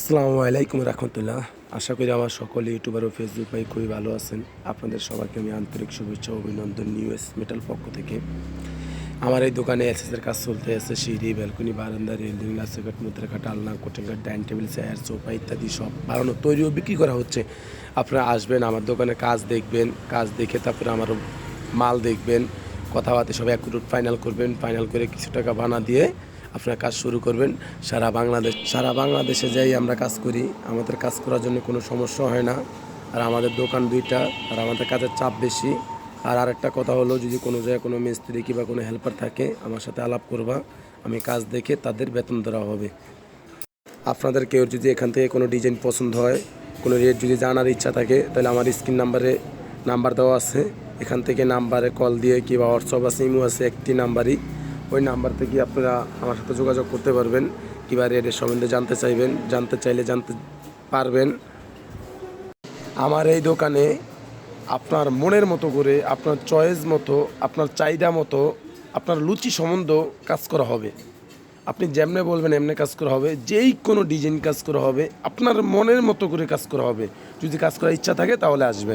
আসসালামু আলাইকুম রহমতুল্লাহ। আশা করি আমার সকল ইউটিউবার ও ফেসবুক ভাই খুবই ভালো আছেন। আপনাদের সবাইকে আমি আন্তরিক শুভেচ্ছা ও অভিনন্দন নিউএস মেটাল পক্ষ থেকে। আমার এই দোকানে এসএসের কাজ চলতে আছে। সিঁড়ি, ব্যালকনি, বারান্দা, রেলিং, লাসেকাট, মুদ্রাকাট, আলনা, কোটিংকাট, ডাইনিং টেবিল, চেয়ার, সোফা ইত্যাদি সব বানানো, তৈরি ও বিক্রি করা হচ্ছে। আপনারা আসবেন, আমার দোকানে কাজ দেখবেন, কাজ দেখে তারপরে আমার মাল দেখবেন, কথাবার্তা সব অ্যাকুরেট ফাইনাল করবেন। ফাইনাল করে কিছু টাকা বানা দিয়ে আপনার কাজ শুরু করবেন। সারা বাংলাদেশে যাই আমরা কাজ করি। আমাদের কাজ করার জন্য কোনো সমস্যা হয় না। আর আমাদের দোকান দুইটা, আর আমাদের কাজের চাপ বেশি। আর আরেকটা কথা হলো, যদি কোনো জায়গায় কোনো মিস্ত্রি কিংবা কোনো হেল্পার থাকে, আমার সাথে আলাপ করবা। আমি কাজ দেখে তাদের বেতন দেওয়া হবে। আপনাদের কেউ যদি এখান থেকে কোনো ডিজাইন পছন্দ হয়, কোনো রেট যদি জানার ইচ্ছা থাকে, তাহলে আমার স্ক্রিন নাম্বার দেওয়া আছে। এখান থেকে নাম্বারে কল দিয়ে কিংবা হোয়াটসঅ্যাপ আছে, ইমো আছে, একটি নাম্বারই। ওই নাম্বার থেকে আপনারা আমার সাথে যোগাযোগ করতে পারবেন। কিংবা রেটের সম্বন্ধে জানতে চাইলে জানতে পারবেন। আমার এই দোকানে আপনার মনের মতো করে, আপনার চয়েস মতো, আপনার চাহিদা মতো, আপনার রুচি সম্বন্ধ কাজ করা হবে। আপনি যেমনে বলবেন এমনি কাজ করা হবে। যেই কোনো ডিজাইন কাজ করা হবে, আপনার মনের মতো করে কাজ করা হবে। যদি কাজ করার ইচ্ছা থাকে তাহলে আসবেন।